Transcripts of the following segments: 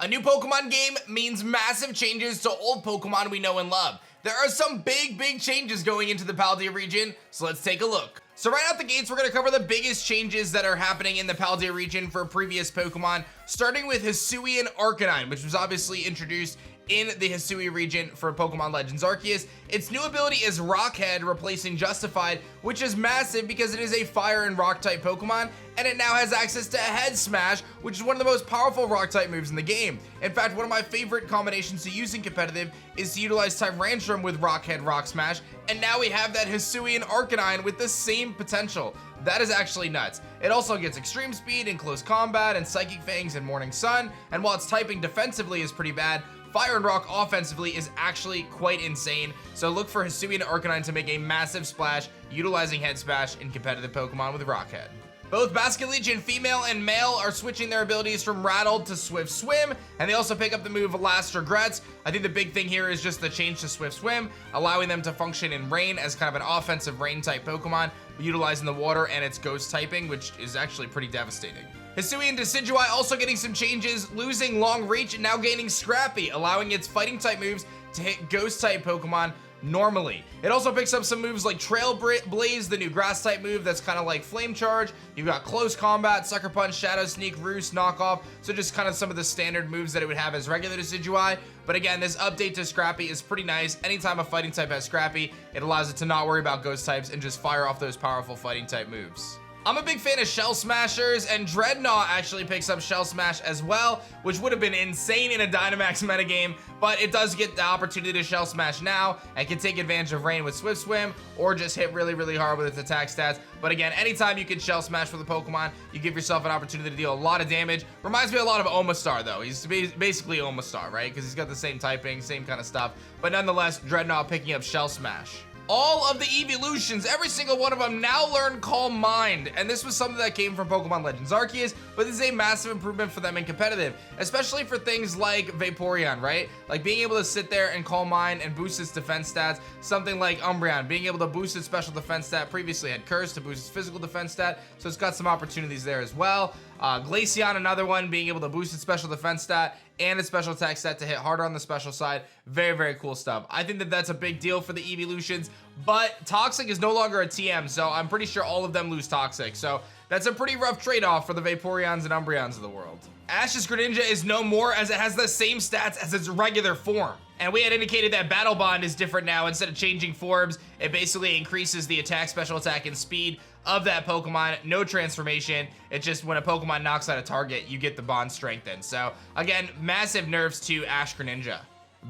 A new Pokemon game means massive changes to old Pokemon we know and love. There are some big changes going into the Paldea region, so let's take a look. So right out the gates, we're going to cover the biggest changes that are happening in the Paldea region for previous Pokemon, starting with Hisuian Arcanine, which was obviously introduced in the Hisui region for Pokemon Legends Arceus. Its new ability is Rockhead, replacing Justified, which is massive because it is a fire and rock type Pokemon, and it now has access to Head Smash, which is one of the most powerful rock type moves in the game. In fact, one of my favorite combinations to use in competitive is to utilize Tyrantrum with Rockhead Rock Smash, and now we have that Hisuian Arcanine with the same potential. That is actually nuts. It also gets extreme speed in close combat and Psychic Fangs and Morning Sun, and while its typing defensively is pretty bad, Fire and Rock offensively is actually quite insane, so look for Hisuian Arcanine to make a massive splash utilizing Head Smash in competitive Pokemon with Rockhead. Both Basket Legion female and male are switching their abilities from Rattled to Swift Swim, and they also pick up the move Last Regrets. I think the big thing here is just the change to Swift Swim, allowing them to function in Rain as kind of an offensive Rain type Pokemon, utilizing the water and its Ghost typing, which is actually pretty devastating. Hisuian Decidueye also getting some changes, losing Long Reach and now gaining Scrappy, allowing its fighting type moves to hit Ghost type Pokemon normally. It also picks up some moves like Trail Blaze, the new grass type move that's kind of like Flame Charge. You've got Close Combat, Sucker Punch, Shadow Sneak, Roost, Knockoff, so just kind of some of the standard moves that it would have as regular Decidueye. But again, this update to Scrappy is pretty nice. Anytime a fighting type has Scrappy, it allows it to not worry about ghost types and just fire off those powerful fighting type moves. I'm a big fan of Shell Smashers, and Dreadnought actually picks up Shell Smash as well, which would have been insane in a Dynamax metagame, but it does get the opportunity to Shell Smash now and can take advantage of Rain with Swift Swim or just hit really hard with its attack stats. But again, anytime you can Shell Smash with a Pokemon, you give yourself an opportunity to deal a lot of damage. Reminds me a lot of Omastar though. He's basically Omastar, right? Because he's got the same typing, same kind of stuff, but nonetheless, Dreadnought picking up Shell Smash. All of the evolutions, every single one of them now learn Calm Mind, and this was something that came from Pokemon Legends Arceus, but this is a massive improvement for them in competitive, especially for things like Vaporeon, right? Like being able to sit there and Calm Mind and boost its defense stats, something like Umbreon, being able to boost its special defense stat, previously had Curse to boost its physical defense stat, so it's got some opportunities there as well. Glaceon, another one, being able to boost its special defense stat and its special attack stat to hit harder on the special side. Very cool stuff. I think that that's a big deal for the evolutions, but Toxic is no longer a TM, so I'm pretty sure all of them lose Toxic, so that's a pretty rough trade-off for the Vaporeons and Umbreons of the world. Ash's Greninja is no more, as it has the same stats as its regular form. And we had indicated that Battle Bond is different now. Instead of changing forms, it basically increases the attack, special attack, and speed of that Pokemon. No transformation. It's just when a Pokemon knocks out a target, you get the bond strengthened. So again, massive nerfs to Ash Greninja.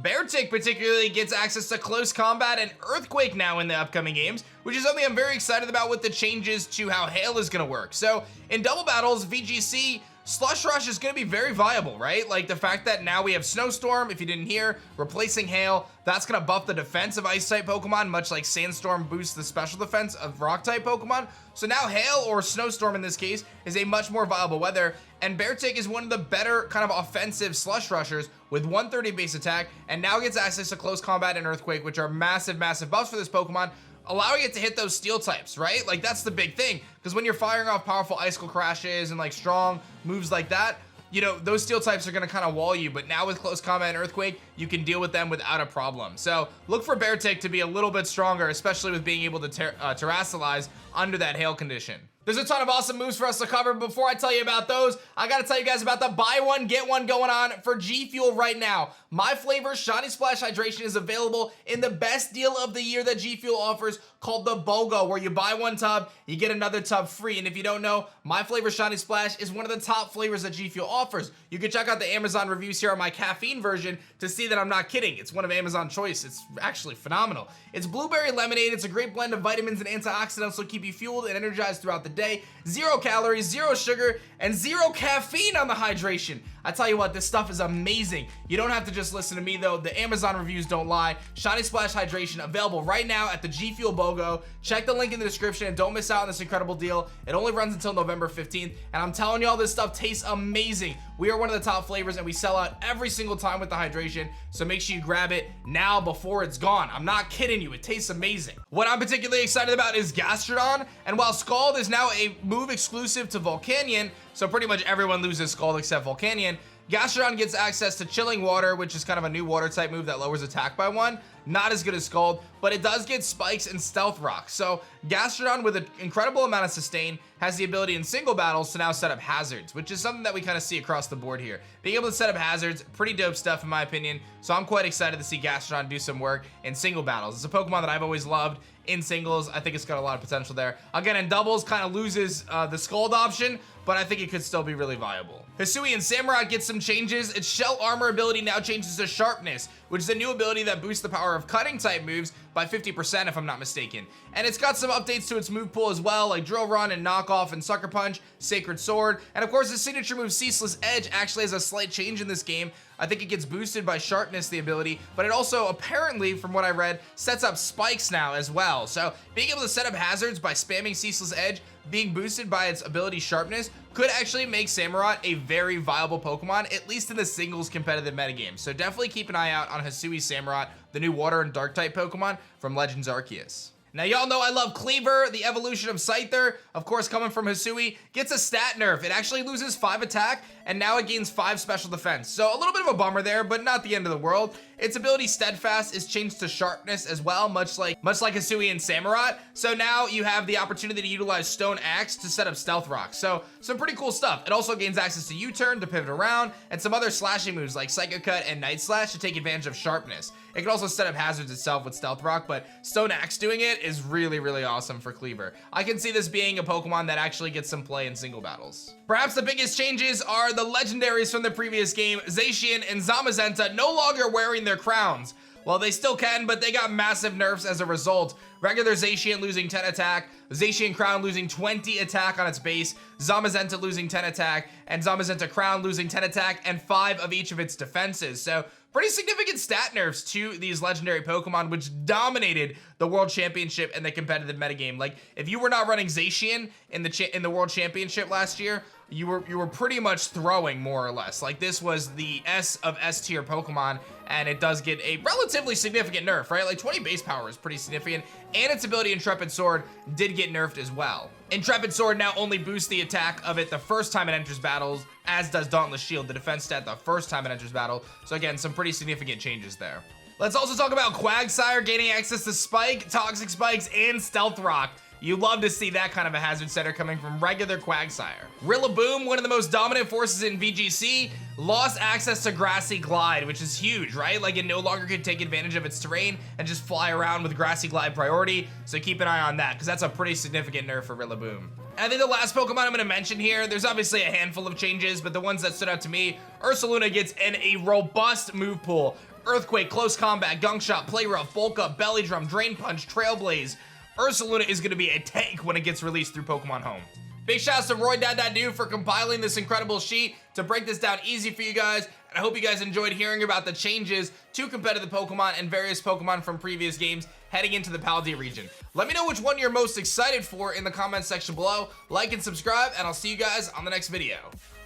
Beartic particularly gets access to Close Combat and Earthquake now in the upcoming games, which is something I'm very excited about with the changes to how Hail is going to work. So in double battles, VGC, Slush Rush is going to be very viable, right? Like the fact that now we have Snowstorm, if you didn't hear, replacing Hail, that's going to buff the defense of Ice-type Pokemon, much like Sandstorm boosts the special defense of Rock-type Pokemon. So now Hail, or Snowstorm in this case, is a much more viable weather, and Beartic is one of the better kind of offensive Slush Rushers with 130 base attack, and now gets access to Close Combat and Earthquake, which are massive buffs for this Pokemon, allowing it to hit those steel types, right? Like that's the big thing, because when you're firing off powerful Icicle Crashes and like strong moves like that, you know, those steel types are going to kind of wall you, but now with Close Combat and Earthquake, you can deal with them without a problem. So look for Beartic to be a little bit stronger, especially with being able to terrasilize under that hail condition. There's a ton of awesome moves for us to cover. Before I tell you about those, I gotta tell you guys about the buy one, get one going on for GFuel right now. My flavor, Shiny Splash Hydration, is available in the best deal of the year that GFuel offers, called the BOGO, where you buy one tub, you get another tub free. And if you don't know, my flavor, Shiny Splash, is one of the top flavors that GFuel offers. You can check out the Amazon reviews here on my caffeine version to see that I'm not kidding. It's one of Amazon's choice. It's actually phenomenal. It's blueberry lemonade. It's a great blend of vitamins and antioxidants to keep you fueled and energized throughout the day. 0 calories, 0 sugar, and 0 caffeine on the hydration. I tell you what, this stuff is amazing. You don't have to just listen to me though. The Amazon reviews don't lie. Shiny Splash Hydration available right now at the GFuel BOGO. Check the link in the description and don't miss out on this incredible deal. It only runs until November 15th, and I'm telling you all, this stuff tastes amazing. We are one of the top flavors, and we sell out every single time with the hydration, so make sure you grab it now before it's gone. I'm not kidding you, it tastes amazing. What I'm particularly excited about is Gastrodon, and while Scald is now a move exclusive to Volcanion, so pretty much everyone loses Scald except Volcanion, Gastrodon gets access to Chilling Water, which is kind of a new water type move that lowers attack by 1. Not as good as Scald, but it does get Spikes and Stealth Rock. So Gastrodon, with an incredible amount of sustain, has the ability in single battles to now set up hazards, which is something that we kind of see across the board here. Being able to set up hazards, pretty dope stuff in my opinion. So I'm quite excited to see Gastrodon do some work in single battles. It's a Pokemon that I've always loved in singles. I think it's got a lot of potential there. Again, in doubles, kind of loses the Scald option, but I think it could still be really viable. Hisui and Samurott get some changes. Its Shell Armor ability now changes to Sharpness, which is a new ability that boosts the power of cutting type moves by 50% if I'm not mistaken. And it's got some updates to its move pool as well, like Drill Run and Knock Off and Sucker Punch, Sacred Sword, and of course the signature move Ceaseless Edge actually has a slight change in this game. I think it gets boosted by Sharpness, the ability, but it also apparently, from what I read, sets up spikes now as well. So being able to set up hazards by spamming Ceaseless Edge, being boosted by its ability Sharpness, could actually make Samurott a very viable Pokemon, at least in the singles competitive metagame. So definitely keep an eye out on Hisui Samurott, the new Water and Dark type Pokemon from Legends Arceus. Now, y'all know I love Cleaver, the evolution of Scyther, of course coming from Hisui, gets a stat nerf. It actually loses 5 attack, and now it gains 5 special defense. So a little bit of a bummer there, but not the end of the world. Its ability Steadfast is changed to Sharpness as well, much like Hisui and Samurott. So now you have the opportunity to utilize Stone Axe to set up Stealth Rock. So some pretty cool stuff. It also gains access to U-Turn to pivot around, and some other slashing moves like Psycho Cut and Night Slash to take advantage of Sharpness. It can also set up hazards itself with Stealth Rock, but Stone Axe doing it is really, really awesome for Cleaver. I can see this being a Pokemon that actually gets some play in single battles. Perhaps the biggest changes are the legendaries from the previous game. Zacian and Zamazenta no longer wearing their crowns. Well, they still can, but they got massive nerfs as a result. Regular Zacian losing 10 attack, Zacian Crown losing 20 attack on its base, Zamazenta losing 10 attack, and Zamazenta Crown losing 10 attack and 5 of each of its defenses. So pretty significant stat nerfs to these legendary Pokemon, which dominated the World Championship and the competitive metagame. Like, if you were not running Zacian in the World Championship last year, you were pretty much throwing, more or less. Like, this was the S of S tier Pokemon, and it does get a relatively significant nerf, right? Like 20 base power is pretty significant, and its ability Intrepid Sword did get nerfed as well. Intrepid Sword now only boosts the attack of it the first time it enters battles, as does Dauntless Shield, the defense stat the first time it enters battle. So again, some pretty significant changes there. Let's also talk about Quagsire gaining access to Spike, Toxic Spikes, and Stealth Rock. You love to see that kind of a hazard setter coming from regular Quagsire. Rillaboom, one of the most dominant forces in VGC, lost access to Grassy Glide, which is huge, right? Like, it no longer could take advantage of its terrain and just fly around with Grassy Glide priority, so keep an eye on that, because that's a pretty significant nerf for Rillaboom. And I think the last Pokemon I'm going to mention here, there's obviously a handful of changes, but the ones that stood out to me, Ursaluna gets in a robust move pool. Earthquake, Close Combat, Gunk Shot, Play Rough, Bulk Up, Belly Drum, Drain Punch, Trailblaze. Ursaluna is going to be a tank when it gets released through Pokemon Home. Big shouts to Roy Dad for compiling this incredible sheet to break this down easy for you guys. And I hope you guys enjoyed hearing about the changes to competitive Pokemon and various Pokemon from previous games heading into the Paldea region. Let me know which one you're most excited for in the comments section below. Like and subscribe, and I'll see you guys on the next video.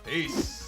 Peace.